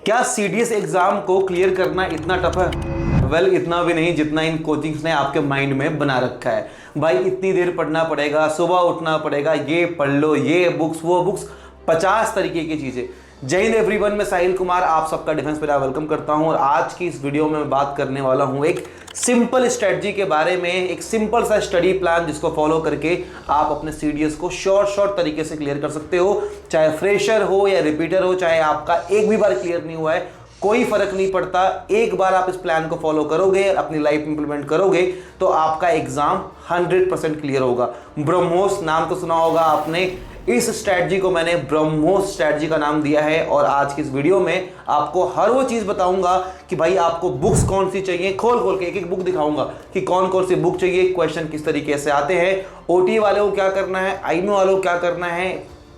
क्या CDS exam को clear करना इतना टफ है? वेल, इतना भी नहीं जितना इन कोचिंग्स ने आपके माइंड में बना रखा है। भाई इतनी देर पढ़ना पड़ेगा, सुबह उठना पड़ेगा, ये पढ़ लो, ये बुक्स वो बुक्स, 50 तरीके की चीजें। जय हिंद एवरीवन, मैं साहिल कुमार आप सबका डिफेंस पे वेलकम करता हूं। और आज की इस वीडियो में मैं बात करने वाला हूं एक सिंपल स्ट्रेटजी के बारे में, एक सिंपल सा स्टडी प्लान जिसको फॉलो करके आप अपने सीडीएस को शॉर्ट तरीके से क्लियर कर सकते हो। चाहे फ्रेशर हो या रिपीटर हो, चाहे आपका एक भी बार क्लियर नहीं हुआ है, कोई फर्क नहीं पड़ता। एक बार आप इस प्लान को फॉलो करोगे, अपनी लाइफ में इंप्लीमेंट करोगे, तो आपका एग्जाम 100% क्लियर होगा। ब्रह्मोस नाम तो सुना होगा आपने। इस स्ट्रैटेजी को मैंने ब्रह्मोस स्ट्रैटेजी का नाम दिया है। और आज की इस वीडियो में आपको हर वो चीज बताऊंगा कि भाई आपको बुक्स कौन सी चाहिए, खोल के एक एक बुक दिखाऊंगा कि कौन कौन सी बुक चाहिए, क्वेश्चन किस तरीके से आते हैं, ओटी वाले को क्या करना है, आईएमओ वालों को क्या करना है।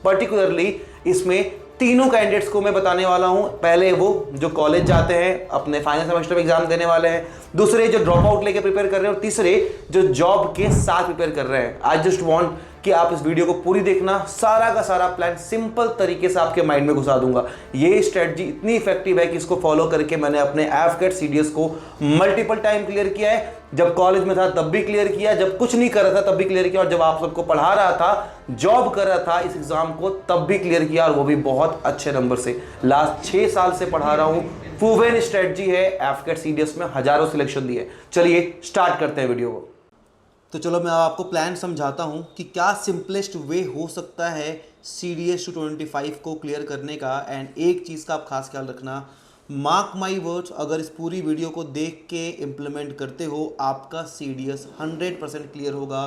पर्टिकुलरली इसमें तीनों कैंडिडेट्स को मैं बताने वाला हूं। पहले वो जो कॉलेज जाते हैं, अपने फाइनल सेमेस्टर में एग्जाम देने वाले हैं, दूसरे जो ड्रॉप आउट लेके प्रिपेयर कर रहे हैं, और तीसरे जो जॉब के साथ प्रिपेयर कर रहे हैं। आई जस्ट वांट कि आप इस वीडियो को पूरी देखना। सारा का सारा प्लान सिंपल तरीके से आपके माइंड में घुसा दूंगा। ये स्ट्रेटजी इतनी इफेक्टिव है कि इसको फॉलो करके मैंने अपने एफकेट सीडीएस को मल्टीपल टाइम क्लियर किया है। जब कॉलेज में था तब भी क्लियर किया, जब कुछ नहीं कर रहा था तब भी क्लियर किया, और जब आप सबको पढ़ा रहा था, जॉब कर रहा था इस एग्जाम को, तब भी क्लियर किया, और वो भी बहुत अच्छे नंबर से। लास्ट 6 साल से पढ़ा रहा हूं। प्रूवन स्ट्रेटजी है, एफकेट सीडीएस में हजारों सिलेक्शन दिए। चलिए स्टार्ट करते हैं वीडियो को। तो चलो मैं आपको प्लान समझाता हूं कि क्या सिंपलेस्ट वे हो सकता है सीडीएस 225 को क्लियर करने का। एंड एक चीज़ का आप खास ख्याल रखना, मार्क माई वर्ड्स, अगर इस पूरी वीडियो को देख के इम्प्लीमेंट करते हो, आपका सीडीएस 100% क्लियर होगा।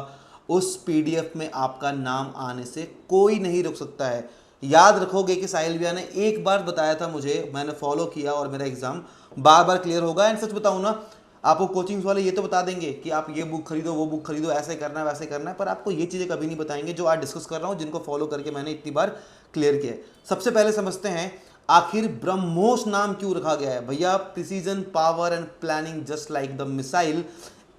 उस पीडीएफ में आपका नाम आने से कोई नहीं रोक सकता है। याद रखोगे कि साहिल भैया ने एक बार बताया था मुझे, मैंने फॉलो किया और मेरा एग्जाम बार बार क्लियर होगा। एंड सच बताऊँ ना, आपको कोचिंग्स वाले ये तो बता देंगे कि आप ये बुक खरीदो, वो बुक खरीदो, ऐसे करना है वैसे करना है, पर आपको ये चीज़ें कभी नहीं बताएंगे जो आज डिस्कस कर रहा हूँ, जिनको फॉलो करके मैंने इतनी बार क्लियर किया है। सबसे पहले समझते हैं आखिर ब्रह्मोस नाम क्यों रखा गया है। भैया, precision, power and planning just like the missile.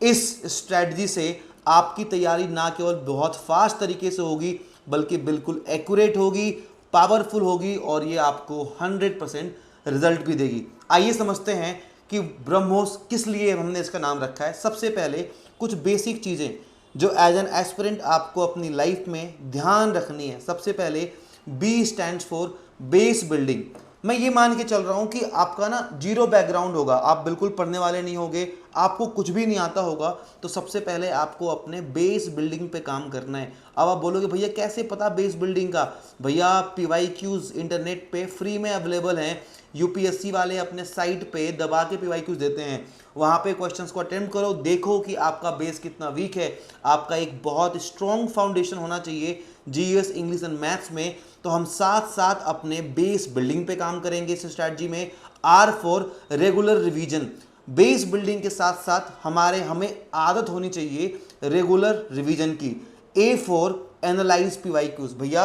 इस स्ट्रेटजी से आपकी तैयारी ना केवल बहुत फास्ट तरीके से होगी, बल्कि बिल्कुल एक्यूरेट होगी, पावरफुल होगी, और ये आपको 100% रिजल्ट भी देगी। आइए समझते हैं कि ब्रह्मोस किस लिए हमने इसका नाम रखा है। सबसे पहले कुछ बेसिक चीज़ें जो एज एन एस्पिरेंट आपको अपनी लाइफ में ध्यान रखनी है। सबसे पहले B stands for base building. मैं ये मान के चल रहा हूँ कि आपका ना जीरो बैकग्राउंड होगा, आप बिल्कुल पढ़ने वाले नहीं होगे, आपको कुछ भी नहीं आता होगा, तो सबसे पहले आपको अपने बेस बिल्डिंग पे काम करना है। अब आप बोलोगे भैया कैसे पता बेस बिल्डिंग का? भैया पीवाईक्यूज इंटरनेट पे फ्री में अवेलेबल हैं। यूपीएससी वाले अपने साइट पे दबा के पीवाईक्यूज देते हैं, वहाँ पे क्वेश्चंस को अटेम्प्ट करो, देखो कि आपका बेस कितना वीक है। आपका एक बहुत स्ट्रॉन्ग फाउंडेशन होना चाहिए जीएस, इंग्लिश एंड मैथ्स में। तो हम साथ साथ अपने बेस बिल्डिंग पे काम करेंगे इस स्ट्रैटेजी में। R for regular revision. Base building के साथ साथ हमें आदत होनी चाहिए रेगुलर रिवीजन की। A for analyse PYQs. भैया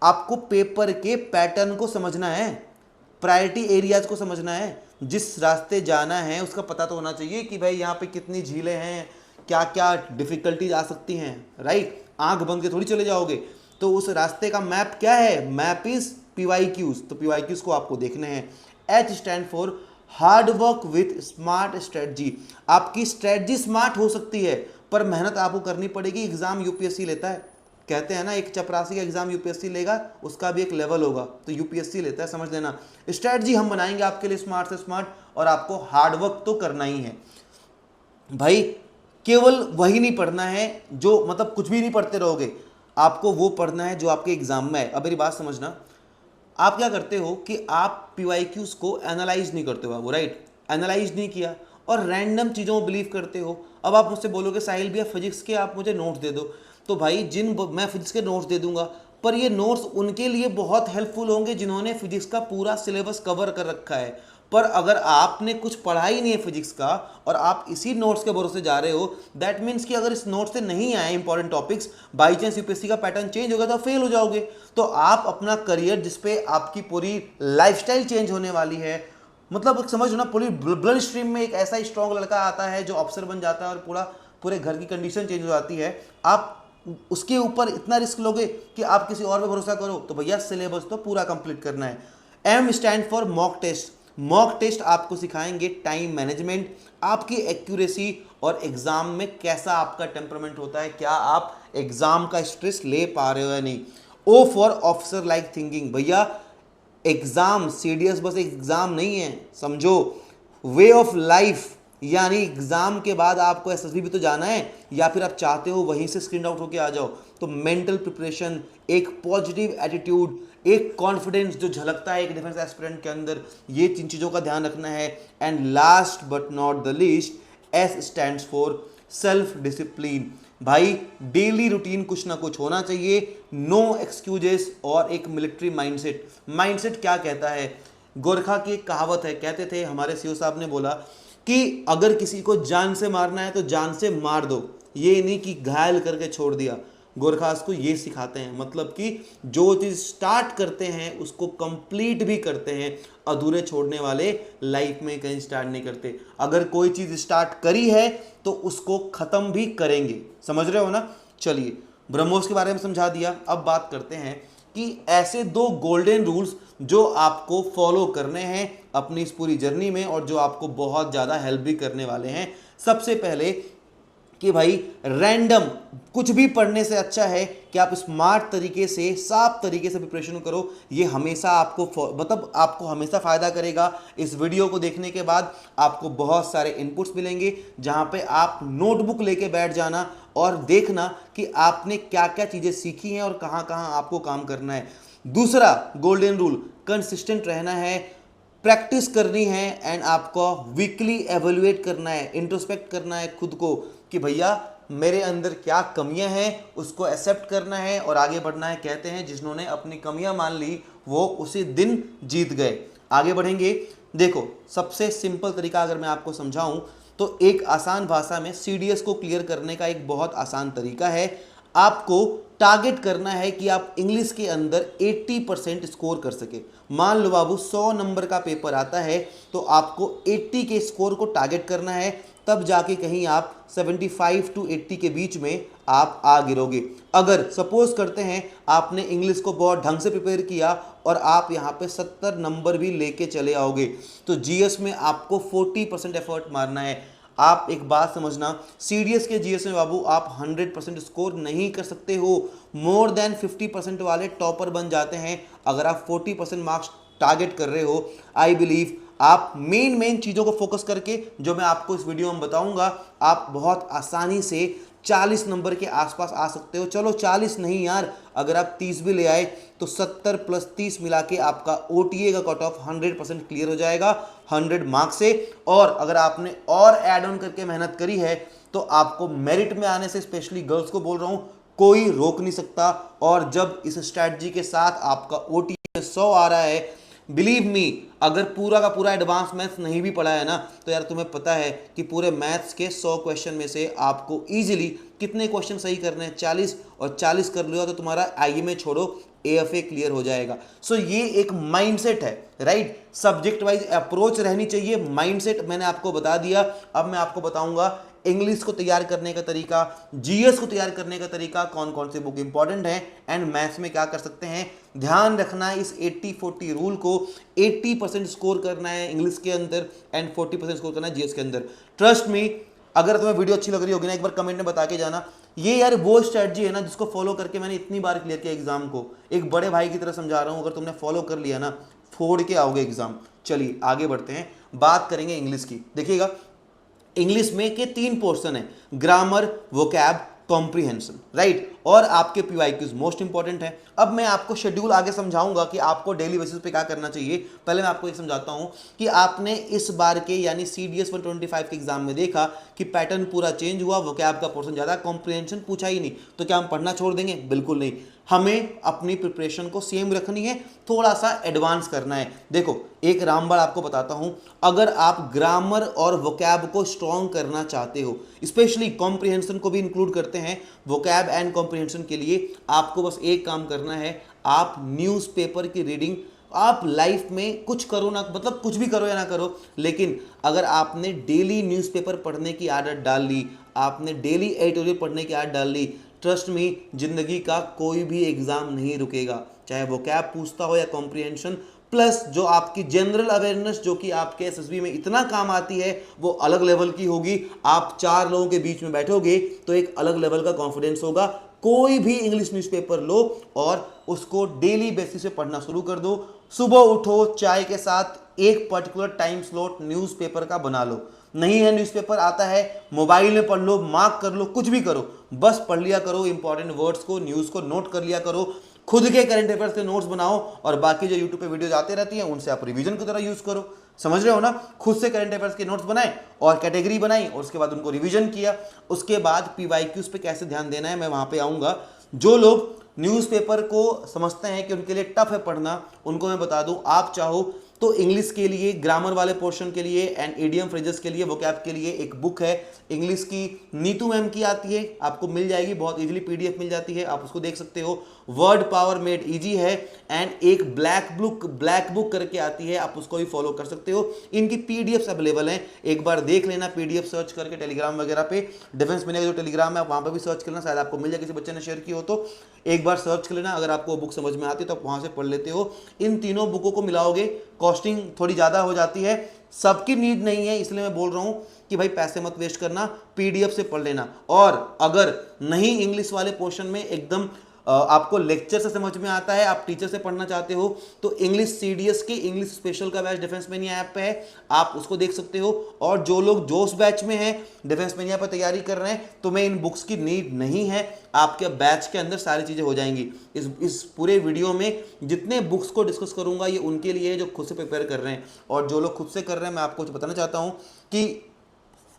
आपको पेपर के पैटर्न को समझना है, प्रायोरिटी एरियाज को समझना है, जिस रास्ते जाना है उसका पता तो होना चाहिए कि भाई यहाँ पे कितनी झीलें हैं, क्या क्या डिफिकल्टीज आ सकती हैं, राइट। आंख बंद के थोड़ी चले जाओगे। तो उस रास्ते का मैप क्या है? Map is PYQs. तो पीवाईक्यूज को आपको देखने हैं। H stand for hard work with smart strategy. आपकी स्ट्रेटजी स्मार्ट हो सकती है, पर मेहनत आपको करनी पड़ेगी। एग्जाम यूपीएससी लेता है, कहते हैं ना एक चपरासी का एग्जाम यूपीएससी लेगा, उसका भी एक लेवल होगा, तो यूपीएससी लेता है, समझ लेना। स्ट्रेटजी हम बनाएंगे आपके लिए स्मार्ट से स्मार्ट, और आपको हार्ड वर्क तो करना ही है। भाई केवल वही नहीं पढ़ना है जो मतलब कुछ भी नहीं पढ़ते रहोगे, आपको वो पढ़ना है जो आपके एग्जाम में है। अब मेरी बात समझना, आप क्या करते हो कि आप पीवाईक्यूज को एनालाइज नहीं करते हो, वो राइट, एनालाइज नहीं किया और रैंडम चीज़ों को बिलीव करते हो। अब आप मुझसे बोलोगे साहिल भैया फिजिक्स के आप मुझे नोट्स दे दो, तो भाई मैं फिजिक्स के नोट्स दे दूंगा, पर ये नोट्स उनके लिए बहुत हेल्पफुल होंगे जिन्होंने फिजिक्स का पूरा सिलेबस कवर कर रखा है। पर अगर आपने कुछ पढ़ा ही नहीं है फिजिक्स का और आप इसी नोट्स के भरोसे जा रहे हो, दैट मीन्स कि अगर इस नोट से नहीं आए important topics, by chance UPSC का पैटर्न चेंज होगा तो फेल हो जाओगे। तो आप अपना करियर, जिसपे आपकी पूरी लाइफस्टाइल चेंज होने वाली है, मतलब समझो ना, पूरी ब्लड स्ट्रीम में एक ऐसा स्ट्रॉन्ग लड़का आता है जो अफसर बन जाता है और पूरे घर की कंडीशन चेंज हो जाती है, आप उसके ऊपर इतना रिस्क लोगे कि आप किसी और पे भरोसा करो? तो भैया सिलेबस तो पूरा कंप्लीट करना है। M stand for mock test. Mock test आपको सिखाएंगे टाइम मैनेजमेंट, आपकी एक्यूरेसी और एग्जाम में कैसा आपका टेम्परामेंट होता है, क्या आप एग्जाम का स्ट्रेस ले पा रहे हो या नहीं। O for officer like thinking. भैया एग्जाम सीडीएस बस एग्जाम नहीं है, समझो वे ऑफ लाइफ, यानी एग्जाम के बाद आपको एसएसबी भी तो जाना है, या फिर आप चाहते हो वहीं से स्क्रीन आउट होके आ जाओ। तो मेंटल प्रिपरेशन, एक पॉजिटिव एटीट्यूड, एक कॉन्फिडेंस जो झलकता है एक डिफेंस एस्पिरेंट के अंदर, ये जिन चीज़ों का ध्यान रखना है। And last but not the least, S stands for self discipline. भाई डेली रूटीन कुछ ना कुछ होना चाहिए, नो एक्सक्यूजेस और एक मिलिट्री माइंडसेट। माइंडसेट क्या कहता है, गोरखा की एक कहावत है, कहते थे हमारे सीओ साहब ने बोला कि अगर किसी को जान से मारना है तो जान से मार दो, ये नहीं कि घायल करके छोड़ दिया। गोरखास को ये सिखाते हैं, मतलब कि जो चीज़ स्टार्ट करते हैं उसको कंप्लीट भी करते हैं, अधूरे छोड़ने वाले लाइफ में कहीं स्टार्ट नहीं करते। अगर कोई चीज़ स्टार्ट करी है तो उसको ख़त्म भी करेंगे, समझ रहे हो ना। चलिए ब्रह्मोस के बारे में समझा दिया, अब बात करते हैं कि ऐसे 2 गोल्डन रूल्स जो आपको फॉलो करने हैं अपनी इस पूरी जर्नी में और जो आपको बहुत ज़्यादा हेल्प भी करने वाले हैं। सबसे पहले कि भाई रैंडम कुछ भी पढ़ने से अच्छा है कि आप स्मार्ट तरीके से, साफ तरीके से प्रिपरेशन करो। ये हमेशा आपको मतलब आपको हमेशा फ़ायदा करेगा। इस वीडियो को देखने के बाद आपको बहुत सारे इनपुट्स मिलेंगे जहाँ पे आप नोटबुक लेके बैठ जाना और देखना कि आपने क्या क्या चीज़ें सीखी हैं और कहाँ कहाँ आपको काम करना है। दूसरा गोल्डन रूल, कंसिस्टेंट रहना है, प्रैक्टिस करनी है एंड आपको वीकली एवेल्युएट करना है, इंट्रोस्पेक्ट करना है खुद को कि भैया मेरे अंदर क्या कमियां हैं, उसको एक्सेप्ट करना है और आगे बढ़ना है। कहते हैं जिन्होंने अपनी कमियां मान ली वो उसी दिन जीत गए। आगे बढ़ेंगे। देखो सबसे सिंपल तरीका अगर मैं आपको समझाऊं तो एक आसान भाषा में सीडीएस को क्लियर करने का एक बहुत आसान तरीका है। आपको टारगेट करना है कि आप इंग्लिश के अंदर 80% स्कोर कर सके। मान लो बाबू 100 नंबर का पेपर आता है तो आपको 80 के स्कोर को टारगेट करना है, तब जाके कहीं आप 75 to 80 के बीच में आप आ गिरोगे। अगर सपोज करते हैं आपने इंग्लिश को बहुत ढंग से प्रिपेयर किया और आप यहाँ पे 70 नंबर भी लेके चले आओगे तो जीएस में आपको 40% एफर्ट मारना है। आप एक बात समझना, सीडीएस के जीएस में बाबू आप 100% स्कोर नहीं कर सकते हो। मोर देन 50% वाले टॉपर बन जाते हैं। अगर आप 40% मार्क्स टारगेट कर रहे हो, आई बिलीव आप मेन चीज़ों को फोकस करके जो मैं आपको इस वीडियो में बताऊंगा, आप बहुत आसानी से 40 नंबर के आसपास आ सकते हो। चलो 40 नहीं यार, अगर आप 30 भी ले आए तो 70 + 30 मिला के आपका ओटीए का कट ऑफ 100% क्लियर हो जाएगा 100 मार्क्स से। और अगर आपने और ऐड ऑन करके मेहनत करी है तो आपको मेरिट में आने से, स्पेशली गर्ल्स को बोल रहा हूँ, कोई रोक नहीं सकता। और जब इस स्ट्रैटेजी के साथ आपका ओटीए 100 आ रहा है, बिलीव मी, अगर पूरा का पूरा एडवांस मैथ्स नहीं भी पढ़ा है ना तो यार तुम्हें पता है कि पूरे मैथ्स के 100 क्वेश्चन में से आपको इजीली कितने क्वेश्चन सही करने हैं, 40, और 40 कर लिया तो तुम्हारा आईएमए छोड़ो एएफए क्लियर हो जाएगा। सो ये एक माइंडसेट है, राइट। सब्जेक्ट वाइज अप्रोच रहनी चाहिए, माइंडसेट मैंने आपको बता दिया। अब मैं आपको बताऊंगा इंग्लिश को तैयार करने का तरीका, जीएस को तैयार करने का तरीका, कौन कौन से बुक इंपॉर्टेंट है एंड मैथ्स में क्या कर सकते हैं। ध्यान रखना है इस 80-40 रूल को, 80% स्कोर करना है इंग्लिश के अंदर एंड 40% स्कोर करना है जीएस के अंदर। ट्रस्ट मी, अगर तुम्हें वीडियो अच्छी लग रही होगी ना, एक बार कमेंट में बता के जाना। ये यार वो स्ट्रेटजी है ना जिसको फॉलो करके मैंने इतनी बार क्लियर किया एग्जाम को। एक बड़े भाई की तरह समझा रहा हूँ, अगर तुमने फॉलो कर लिया ना फोड़ के आओगे एग्जाम। चलिए आगे बढ़ते हैं, बात करेंगे इंग्लिश की। देखिएगा इंग्लिश में के 3 पोर्शन है, ग्रामर, वोकैब, कॉम्प्रिहेंशन, राइट। और आपके पीवाईक्यूज मोस्ट इंपॉर्टेंट है। अब मैं आपको शेड्यूल आगे समझाऊंगा कि आपको डेली बेसिस पे क्या करना चाहिए। पहले मैं आपको ये समझाता हूं कि आपने इस बार के यानी सीडीएस 125 के एग्जाम में देखा कि पैटर्न पूरा चेंज हुआ, वोकैब का पोर्शन ज़्यादा, कॉम्प्रिहेंशन पूछा ही नहीं, तो क्या हम पढ़ना छोड़ देंगे? बिल्कुल नहीं, हमें अपनी प्रिपरेशन को सेम रखनी है, थोड़ा सा एडवांस करना है। देखो एक रामबाण आपको बताता हूं, अगर आप ग्रामर और वोकैब को स्ट्रॉन्ग करना चाहते हो, स्पेशली कॉम्प्रिहेंशन को भी इंक्लूड करते हैं, वोकैब एंड कॉम्प्रिहेंशन के लिए आपको बस एक काम करना है, आप न्यूज़पेपर की रीडिंग, आप लाइफ में कुछ करो ना, मतलब कुछ भी करो या ना करो, लेकिन अगर आपने डेली न्यूज़पेपर पढ़ने की आदत डाल ली, आपने डेली एडिटोरियल पढ़ने की आदत डाल ली, ट्रस्ट मी जिंदगी का कोई भी एग्जाम नहीं रुकेगा, चाहे वो कैब पूछता हो या कॉम्प्रिहेंशन, प्लस जो आपकी जनरल अवेयरनेस जो कि आपके एसएसबी में इतना काम आती है वो अलग लेवल की होगी। आप 4 लोगों के बीच में बैठोगे तो एक अलग लेवल का कॉन्फिडेंस होगा। कोई भी इंग्लिश न्यूज़पेपर लो और उसको डेली बेसिस पे पढ़ना शुरू कर दो। सुबह उठो, चाय के साथ एक पर्टिकुलर टाइम स्लॉट न्यूज़पेपर का बना लो। नहीं है न्यूज़पेपर, आता है मोबाइल में पढ़ लो, मार्क कर लो, कुछ भी करो, बस पढ़ लिया करो। इंपॉर्टेंट वर्ड्स को, न्यूज़ को नोट कर लिया करो। खुद के करंट अफेयर्स के नोट्स बनाओ और बाकी जो यूट्यूब पे वीडियोज आते रहती हैं उनसे आप रिवीजन की तरह यूज करो। समझ रहे हो ना? खुद से करंट अफेयर्स के नोट्स बनाए और कैटेगरी बनाई और उसके बाद उनको रिवीजन किया। उसके बाद पीवाईक्यूज पे कैसे ध्यान देना है मैं वहां पे आऊंगा। जो लोग न्यूज़पेपर को समझते हैं कि उनके लिए टफ है पढ़ना, उनको मैं बता दूं, आप चाहो तो इंग्लिश के लिए ग्रामर वाले पोर्शन के लिए एंड इडियम फ्रेजेस के लिए, वोकैब के लिए एक बुक है इंग्लिश की, नीतू मैम की आती है, आपको मिल जाएगी, बहुत इजीली पीडीएफ मिल जाती है, आप उसको देख सकते हो। वर्ड पावर मेड इजी है एंड एक ब्लैक बुक करके आती है, आप उसको भी फॉलो कर सकते हो। इनकी पीडीएफ्स अवेलेबल हैं, एक बार देख लेना पीडीएफ सर्च करके टेलीग्राम वगैरह पे। डिफेंस मैंने जो टेलीग्राम है वहां पर भी सर्च करना, शायद आपको मिल जाए, किसी बच्चे ने शेयर की हो तो एक बार सर्च कर लेना। अगर आपको बुक समझ में आती है तो आप वहां से पढ़ लेते हो। इन तीनों बुकों को मिलाओगे, कॉस्टिंग थोड़ी ज़्यादा हो जाती है, सबकी नीड नहीं है, इसलिए मैं बोल रहा हूं कि भाई पैसे मत वेस्ट करना, पीडीएफ से पढ़ लेना। और अगर नहीं इंग्लिश वाले पोर्शन में एकदम आपको लेक्चर से समझ में आता है, आप टीचर से पढ़ना चाहते हो, तो इंग्लिश सीडीएस की इंग्लिश स्पेशल का बैच डिफेंस मैनिया ऐप पे है, आप उसको देख सकते हो। और जो लोग जोश बैच में हैं, डिफेंस मैनिया पर तैयारी कर रहे हैं, तो मैं इन बुक्स की नीड नहीं है, आपके बैच के अंदर सारी चीज़ें हो जाएंगी। इस पूरे वीडियो में जितने बुक्स को डिस्कस करूंगा ये उनके लिए जो खुद से प्रिपेयर कर रहे हैं, और जो लोग खुद से कर रहे हैं मैं आपको बताना चाहता हूँ कि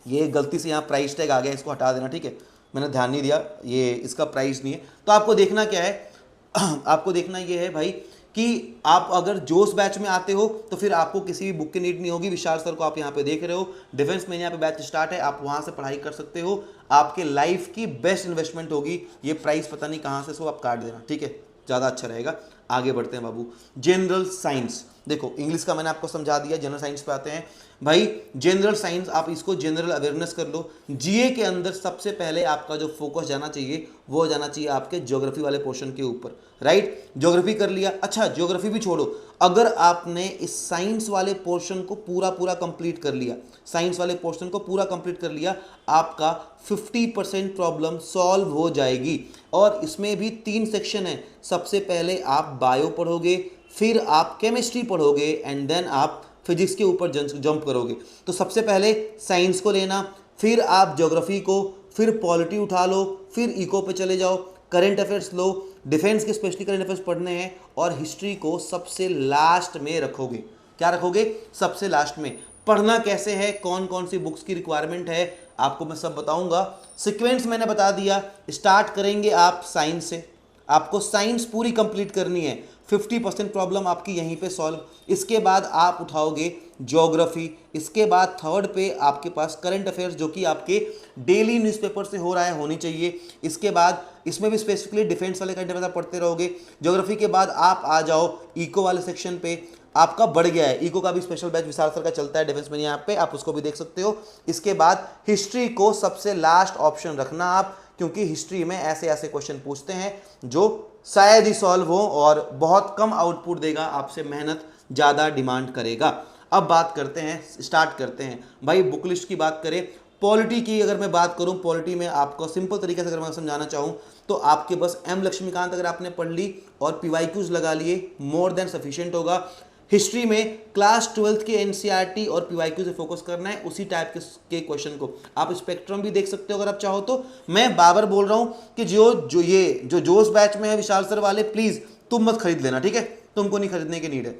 ये गलती से यहाँ प्राइस टैग आ गया, इसको हटा देना, ठीक है, मैंने ध्यान नहीं दिया, ये इसका प्राइस नहीं है। तो आपको देखना क्या है आपको देखना ये है भाई कि आप अगर जोश बैच में आते हो तो फिर आपको किसी भी बुक की नीड नहीं होगी। विशाल सर को आप यहाँ पे देख रहे हो, डिफेंस में यहाँ पे बैच स्टार्ट है, आप वहाँ से पढ़ाई कर सकते हो, आपके लाइफ की बेस्ट इन्वेस्टमेंट होगी। ये प्राइस पता नहीं कहाँ से, सो आप काट देना, ठीक है, ज़्यादा अच्छा रहेगा। आगे बढ़ते हैं बाबू। जनरल साइंस, देखो इंग्लिश का मैंने आपको समझा दिया, जनरल साइंस पे आते हैं भाई। जनरल साइंस, आप इसको जनरल अवेयरनेस कर लो। जीए के अंदर सबसे पहले आपका जो फोकस जाना चाहिए वो जाना चाहिए आपके ज्योग्राफी वाले पोर्शन के ऊपर, राइट? ज्योग्राफी कर लिया, अच्छा ज्योग्राफी भी छोड़ो, अगर आपने इस साइंस वाले पोर्शन को पूरा कंप्लीट कर लिया, साइंस वाले पोर्शन को पूरा कंप्लीट कर लिया, आपका 50% प्रॉब्लम सॉल्व हो जाएगी। और इसमें भी 3 सेक्शन है, सबसे पहले आप बायो पढ़ोगे, फिर आप केमिस्ट्री पढ़ोगे एंड देन आप फिजिक्स के ऊपर जंप करोगे। तो सबसे पहले साइंस को लेना, फिर आप ज्योग्राफी को, फिर पॉलिटी उठा लो, फिर इको पे चले जाओ, करंट अफेयर्स लो, डिफेंस के स्पेशली करंट अफेयर्स पढ़ने हैं, और हिस्ट्री को सबसे लास्ट में रखोगे। क्या रखोगे? सबसे लास्ट में। पढ़ना कैसे है, कौन कौन सी बुक्स की रिक्वायरमेंट है, आपको मैं सब बताऊंगा। सीक्वेंस मैंने बता दिया, स्टार्ट करेंगे आप साइंस से, आपको साइंस पूरी कंप्लीट करनी है, 50% प्रॉब्लम आपकी यहीं पे सॉल्व। इसके बाद आप उठाओगे ज्योग्राफी, इसके बाद थर्ड पे आपके पास करंट अफेयर्स जो कि आपके डेली न्यूज़पेपर से हो रहा है, होनी चाहिए। इसके बाद इसमें भी स्पेसिफिकली डिफेंस वाले करंट अफेयर्स पढ़ते रहोगे। ज्योग्राफी के बाद आप आ जाओ इको वाले सेक्शन पे, आपका बढ़ गया है, इको का भी स्पेशल बैच विशाल सर का चलता है डिफेंस में यहाँ पे, आप उसको भी देख सकते हो। इसके बाद हिस्ट्री को सबसे लास्ट ऑप्शन रखना आप, क्योंकि हिस्ट्री में ऐसे ऐसे क्वेश्चन पूछते हैं जो शायद ही सॉल्व हो और बहुत कम आउटपुट देगा, आपसे मेहनत ज़्यादा डिमांड करेगा। अब बात करते हैं, स्टार्ट करते हैं भाई। बुक लिस्ट की बात करें, पॉलिटी की अगर मैं बात करूं, पॉलिटी में आपको सिंपल तरीके से अगर मैं समझाना चाहूं तो आपके बस एम लक्ष्मीकांत अगर आपने पढ़ ली और पीवाईक्यूज लगा लिए, मोर देन सफिशिएंट होगा। हिस्ट्री में क्लास 12th के एनसीईआरटी और पीवाईक्यू से फोकस करना है, उसी टाइप के क्वेश्चन को। आप स्पेक्ट्रम भी देख सकते हो अगर आप चाहो तो। मैं बार बोल रहा हूं कि जो जोश बैच में है विशाल सर वाले, प्लीज तुम मत खरीद लेना, ठीक है, तुमको नहीं खरीदने की नीड है।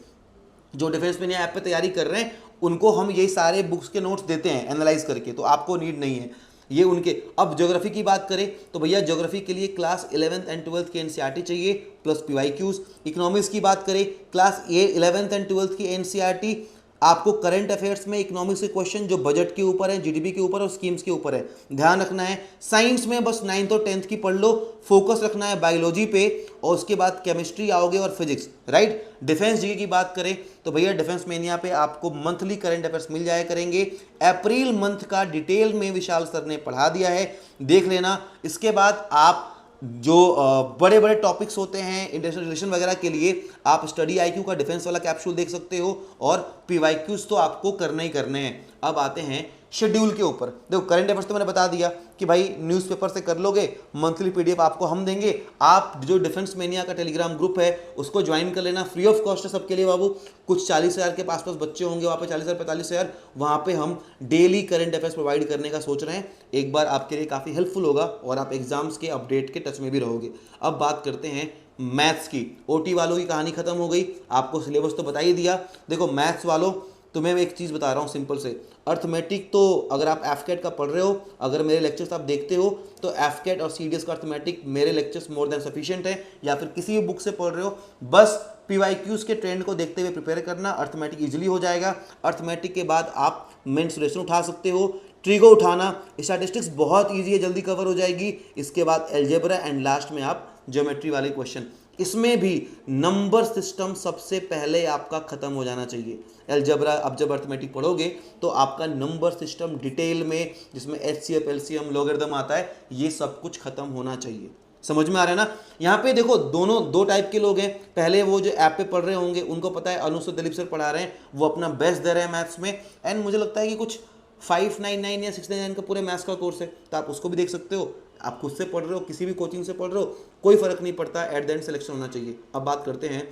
जो डिफेंस में ऐप पे तैयारी कर रहे हैं उनको हम ये सारे बुक्स के नोट्स देते हैं एनालाइज करके, तो आपको नीड नहीं है ये उनके। अब ज्योग्राफी की बात करें तो भैया ज्योग्राफी के लिए क्लास 11th एंड 12th के एनसीईआरटी चाहिए प्लस पीवाईक्यूज। इकोनॉमिक्स की बात करें, क्लास 11th एंड 12th की एनसीईआरटी, आपको करंट अफेयर्स में इकोनॉमिक्स के क्वेश्चन जो बजट के ऊपर है, जीडीपी के ऊपर और स्कीम्स के ऊपर है, ध्यान रखना है। साइंस में बस 9th और 10th की पढ़ लो, फोकस रखना है बायोलॉजी पे, और उसके बाद केमिस्ट्री आओगे और फिजिक्स, राइट। डिफेंस जीके की बात करें तो भैया डिफेंस मेनिया पे आपको मंथली करंट अफेयर्स मिल जाया करेंगे। अप्रैल मंथ का डिटेल में विशाल सर ने पढ़ा दिया है, देख लेना। इसके बाद आप जो बड़े बड़े टॉपिक्स होते हैं इंटरनेशनल रिलेशन वगैरह के लिए आप स्टडी आईक्यू का डिफेंस वाला कैप्सूल देख सकते हो, और पीवाईक्यूज तो आपको करना ही करने हैं। अब आते हैं शेड्यूल के ऊपर। देखो करंट अफेयर्स तो मैंने बता दिया कि भाई न्यूज़पेपर से कर लोगे, मंथली पीडीएफ आपको हम देंगे। आप जो डिफेंस मेनिया का टेलीग्राम ग्रुप है उसको ज्वाइन कर लेना, फ्री ऑफ कॉस्ट है सबके लिए बाबू। कुछ 40,000 के पास बच्चे होंगे वहाँ पे, 40,000 45,000, वहाँ पे हम डेली करंट अफेयर्स प्रोवाइड करने का सोच रहे हैं। एक बार आपके लिए काफ़ी हेल्पफुल होगा और आप एग्जाम्स के अपडेट के टच में भी रहोगे। अब बात करते हैं मैथ्स की। ओटी वालों की कहानी खत्म हो गई, आपको सिलेबस तो बता ही दिया। देखो मैथ्स वालों, तुम्हें मैं एक चीज़ बता रहा हूँ सिंपल से, अर्थमेटिक तो अगर आप एफकेट का पढ़ रहे हो, अगर मेरे लेक्चर्स आप देखते हो तो एफकेट और सीडीएस का अर्थमेटिक मेरे लेक्चर्स मोर देन सफिशिएंट है, या फिर किसी भी बुक से पढ़ रहे हो, बस पीवाईक्यूज के ट्रेंड को देखते हुए प्रिपेयर करना, अर्थमेटिक इजीली हो जाएगा। अर्थमेटिक के बाद आप मेंसुरेशन उठा सकते हो, ट्रिगो उठाना, स्टैटिस्टिक्स बहुत ईजी है, जल्दी कवर हो जाएगी। इसके बाद एल्जेब्रा एंड लास्ट में आप ज्योमेट्री वाले क्वेश्चन। इसमें भी नंबर सिस्टम सबसे पहले आपका खत्म हो जाना चाहिए। एल्जेब्रा अब जब अर्थमेटिक पढ़ोगे तो आपका नंबर सिस्टम डिटेल में, जिसमें एचसीएफ एलसीएम लॉगरिथम आता है, ये सब कुछ खत्म होना चाहिए। समझ में आ रहा है ना? यहाँ पे देखो दोनों दो टाइप के लोग हैं। पहले वो जो ऐप पे पढ़ रहे होंगे उनको पता है अनुसर दिलीप सर पढ़ा रहे हैं, वो अपना बेस्ट दे रहे हैं मैथ्स में, एंड मुझे लगता है कि कुछ 599 या 699 का पूरे मैथ्स का कोर्स है, तो आप उसको भी देख सकते हो। आप खुद से पढ़ रहे हो, किसी भी कोचिंग से पढ़ रहे हो, कोई फर्क नहीं पड़ता, एट द एंड सिलेक्शन होना चाहिए। अब बात करते हैं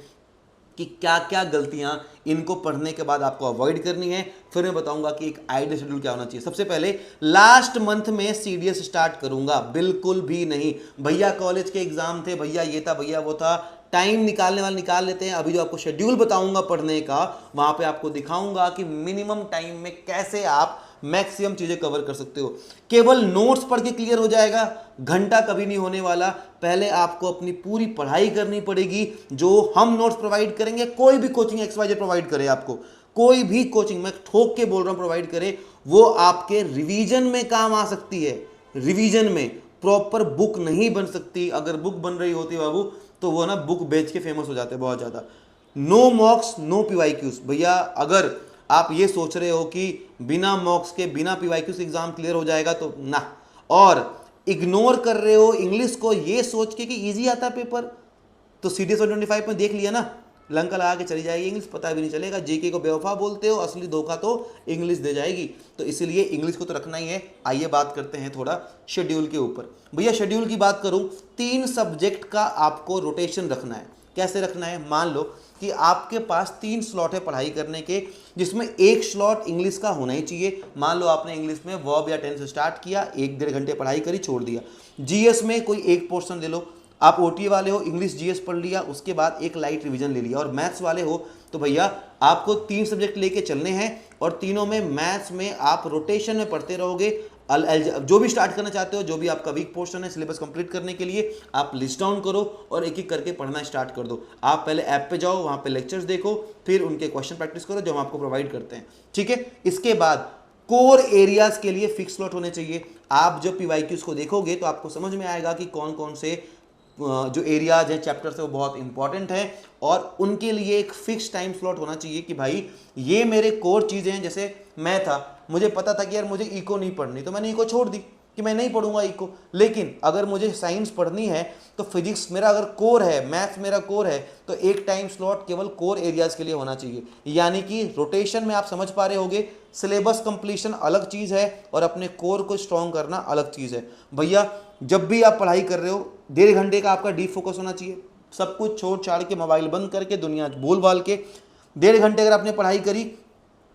कि क्या क्या गलतियां इनको पढ़ने के बाद आपको अवॉइड करनी है, फिर मैं बताऊंगा कि एक आइडियल शेड्यूल क्या होना चाहिए। सबसे पहले लास्ट मंथ में सीडीएस स्टार्ट करूंगा, बिल्कुल भी नहीं भैया कॉलेज के एग्जाम थे, भैया ये था, भैया वो था, टाइम निकालने वाले निकाल लेते हैं। अभी जो आपको शेड्यूल बताऊंगा पढ़ने का, वहां पे आपको दिखाऊंगा कि मिनिमम टाइम में कैसे आप मैक्सिमम चीजें कवर कर सकते हो। केवल नोट्स पढ़ के क्लियर हो जाएगा, घंटा कभी नहीं होने वाला। पहले आपको अपनी पूरी पढ़ाई करनी पड़ेगी, जो हम नोट्स प्रोवाइड करेंगे, कोई भी कोचिंग XYZ प्रोवाइड करे आपको, कोई भी कोचिंग, मैं ठोक के बोल रहा हूं प्रोवाइड करे, वो आपके रिवीजन में काम आ सकती है। रिवीजन में प्रॉपर बुक नहीं बन सकती। अगर बुक बन रही होती बाबू तो वो ना बुक बेच के फेमस हो जाते बहुत ज्यादा। No mocks no PYQs. भैया अगर आप ये सोच रहे हो कि बिना मॉक्स के बिना पीवाईक्यूज एग्जाम क्लियर हो जाएगा तो ना, और इग्नोर कर रहे हो इंग्लिश को ये सोच के कि इजी आता है पेपर, तो सीडीएस 125 में देख लिया ना, लंका लगा के चली जाएगी इंग्लिश, पता भी नहीं चलेगा। जीके को बेवफा बोलते हो, असली धोखा तो इंग्लिश दे जाएगी, तो इसलिए इंग्लिश को तो रखना ही है। आइए बात करते हैं थोड़ा शेड्यूल के ऊपर। भैया शेड्यूल की बात करूं, 3 सब्जेक्ट का आपको रोटेशन रखना है। कैसे रखना है? मान लो कि आपके पास 3 स्लॉट है पढ़ाई करने के, जिसमें एक स्लॉट इंग्लिश का होना ही चाहिए। मान लो आपने इंग्लिश में वर्ब या टेंस स्टार्ट किया, 1-1.5 घंटे पढ़ाई करी, छोड़ दिया। जीएस में कोई एक पोर्शन ले लो, आप ओटी वाले हो इंग्लिश जीएस पढ़ लिया, उसके बाद एक लाइट रिवीजन ले लिया। और मैथ्स वाले हो तो भैया आपको 3 सब्जेक्ट लेके चलने हैं, और तीनों में मैथ्स में आप रोटेशन में पढ़ते रहोगे। जो भी स्टार्ट करना चाहते हो, जो भी आपका वीक पोर्शन है सिलेबस कंप्लीट करने के लिए, आप लिस्ट डाउन करो और एक एक करके पढ़ना स्टार्ट कर दो। आप पहले ऐप पे जाओ, वहां पे लेक्चर्स देखो, फिर उनके क्वेश्चन प्रैक्टिस करो जो हम आपको प्रोवाइड करते हैं, ठीक है। इसके बाद कोर एरियाज के लिए फिक्स स्लॉट होने चाहिए। आप जब पीवाईक्यूज को देखोगे तो आपको समझ में आएगा कि कौन कौन से जो एरियाज हैं, चैप्टर्स है, वो बहुत इंपॉर्टेंट है, और उनके लिए एक फिक्स टाइम स्लॉट होना चाहिए कि भाई ये मेरे कोर चीज़ें हैं। जैसे मैं था, मुझे पता था कि यार मुझे इको नहीं पढ़नी, तो मैंने इको छोड़ दी कि मैं नहीं पढ़ूंगा इको। लेकिन अगर मुझे साइंस पढ़नी है तो फिजिक्स मेरा अगर कोर है, मैथ्स मेरा कोर है, तो एक टाइम स्लॉट केवल कोर एरियाज के लिए होना चाहिए। यानी कि रोटेशन में आप समझ पा रहे होगे, सिलेबस कंप्लीशन अलग चीज़ है और अपने कोर को स्ट्रॉन्ग करना अलग चीज़ है। भैया जब भी आप पढ़ाई कर रहे हो, 1.5 घंटे का आपका डीप फोकस होना चाहिए। सब कुछ छोड़ छाड़ के, मोबाइल बंद करके, दुनिया बोल बाल के 1.5 घंटे अगर आपने पढ़ाई करी,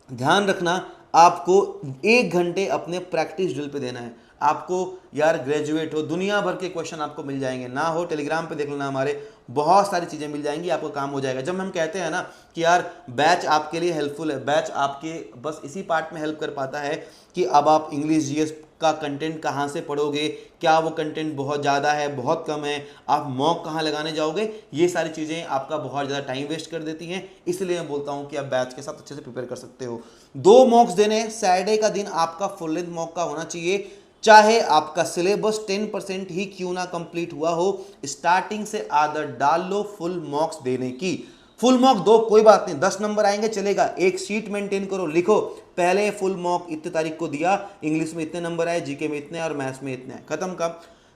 ध्यान रखना आपको 1 घंटे अपने प्रैक्टिस ड्रिल पे देना है। आपको यार ग्रेजुएट हो, दुनिया भर के क्वेश्चन आपको मिल जाएंगे, ना हो टेलीग्राम पे देख लेना, हमारे बहुत सारी चीज़ें मिल जाएंगी, आपको काम हो जाएगा। जब हम कहते हैं ना कि यार बैच आपके लिए हेल्पफुल है, बैच आपके बस इसी पार्ट में हेल्प कर पाता है कि अब आप इंग्लिश जीएस का कंटेंट कहाँ से पढ़ोगे, क्या वो कंटेंट बहुत ज़्यादा है, बहुत कम है, आप मॉक कहाँ लगाने जाओगे, ये सारी चीज़ें आपका बहुत ज़्यादा टाइम वेस्ट कर देती हैं। इसलिए मैं बोलता हूँ कि आप बैच के साथ अच्छे से प्रिपेयर कर सकते हो। 2 मॉक्स देने, सैटरडे का दिन आपका फुल लेंथ मॉक का होना चाहिए, चाहे आपका सिलेबस 10% ही क्यों ना कंप्लीट हुआ हो। स्टार्टिंग से आदत डाल लो फुल मॉक्स देने की। फुल मॉक दो, कोई बात नहीं, 10 नंबर आएंगे चलेगा, एक शीट मेंटेन करो, लिखो पहले फुल मॉक इतने तारीख को दिया, इंग्लिश में इतने नंबर आए, जीके में इतने और मैथ्स में इतने, खत्म। का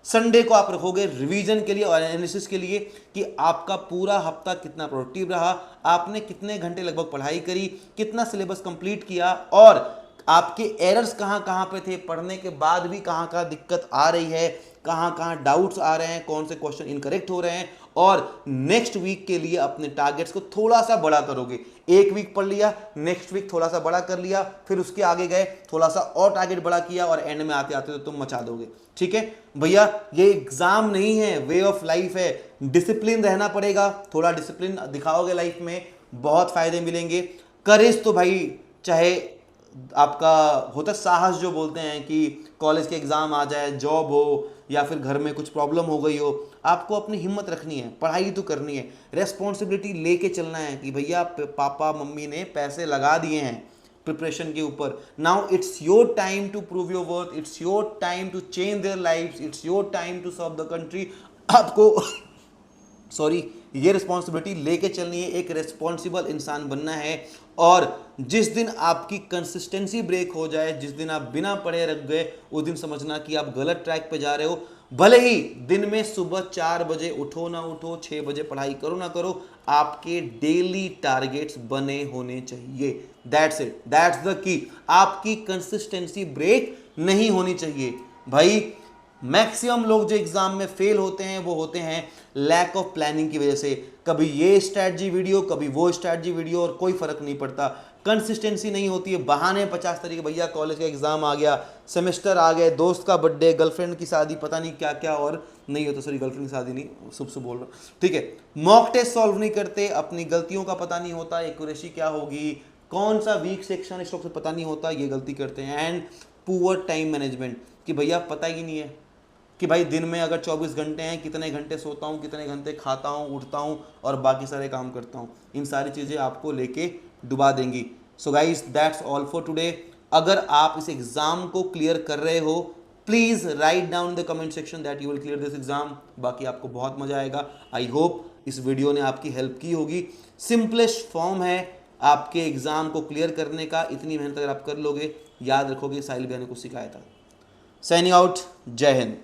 संडे को आप रखोगे रिवीजन के लिए और एनालिसिस के लिए कि आपका पूरा हफ्ता कितना प्रोडक्टिव रहा, आपने कितने घंटे लगभग पढ़ाई करी, कितना सिलेबस कंप्लीट किया और आपके एरर्स कहाँ कहाँ पे थे, पढ़ने के बाद भी कहाँ कहाँ दिक्कत आ रही है, कहाँ कहाँ डाउट्स आ रहे हैं, कौन से क्वेश्चन इनकरेक्ट हो रहे हैं, और नेक्स्ट वीक के लिए अपने टारगेट्स को थोड़ा सा बड़ा करोगे। एक वीक पढ़ लिया, नेक्स्ट वीक थोड़ा सा बड़ा कर लिया, फिर उसके आगे गए थोड़ा सा और टारगेट बड़ा किया और एंड में आते आते तो तुम मचा दोगे। ठीक है भैया, ये एग्जाम नहीं है, वे ऑफ लाइफ है। डिसिप्लिन रहना पड़ेगा, थोड़ा डिसिप्लिन दिखाओगे लाइफ में बहुत फायदे मिलेंगे। करेज तो भाई चाहे आपका होता साहस जो बोलते हैं कि कॉलेज के एग्जाम आ जाए, जॉब हो या फिर घर में कुछ प्रॉब्लम हो गई हो, आपको अपनी हिम्मत रखनी है, पढ़ाई तो करनी है, रेस्पॉन्सिबिलिटी लेके चलना है कि भैया पापा मम्मी ने पैसे लगा दिए हैं प्रिपरेशन के ऊपर। Now it's your time to prove your worth, it's your time to change their life, it's your time to serve the country. आपको सॉरी ये रिस्पॉन्सिबिलिटी लेके चलनी है, एक रिस्पॉन्सिबल इंसान बनना है। और जिस दिन आपकी कंसिस्टेंसी ब्रेक हो जाए, जिस दिन आप बिना पढ़े रख गए, उस दिन समझना कि आप गलत ट्रैक पे जा रहे हो। भले ही दिन में सुबह 4 बजे उठो ना उठो, 6 बजे पढ़ाई करो ना करो, आपके डेली टारगेट्स बने होने चाहिए। That's it, that's the key. आपकी कंसिस्टेंसी ब्रेक नहीं होनी चाहिए भाई। मैक्सिमम लोग जो एग्जाम में फेल होते हैं वो होते हैं लैक ऑफ प्लानिंग की वजह से। कभी ये स्ट्रैटेजी वीडियो, कभी वो स्ट्रैटेजी वीडियो, और कोई फर्क नहीं पड़ता। कंसिस्टेंसी नहीं होती है, बहाने 50 तरीके, भैया कॉलेज का एग्जाम आ गया, सेमेस्टर आ गए, दोस्त का बर्थडे, गर्लफ्रेंड की शादी, पता नहीं क्या क्या, और नहीं होता, सॉरी गर्लफ्रेंड की शादी नहीं, शुभ बोल रहा हूँ, ठीक है। मॉक टेस्ट सॉल्व नहीं करते, अपनी गलतियों का पता नहीं होता, एक्यूरेसी क्या होगी, कौन सा वीक सेक्शन स्टॉक से पता नहीं होता, ये गलती करते हैं। एंड पुअर टाइम मैनेजमेंट, कि भैया पता ही नहीं है कि भाई दिन में अगर 24 घंटे हैं, कितने घंटे सोता हूँ, कितने घंटे खाता हूँ, उठता हूँ और बाकी सारे काम करता हूँ। इन सारी चीज़ें आपको लेके डुबा देंगी। So guys that's all for today. अगर आप इस एग्ज़ाम को क्लियर कर रहे हो, please write down in the comment section that you will clear this exam. बाकी आपको बहुत मजा आएगा। आई होप इस वीडियो ने आपकी हेल्प की होगी। सिंपलेस्ट फॉर्म है आपके एग्ज़ाम को क्लियर करने का। इतनी मेहनत अगर आप कर लोगे, याद रखोगे साहिल भैया ने कुछ सिखाया था। साइनिंग आउट, जय हिंद।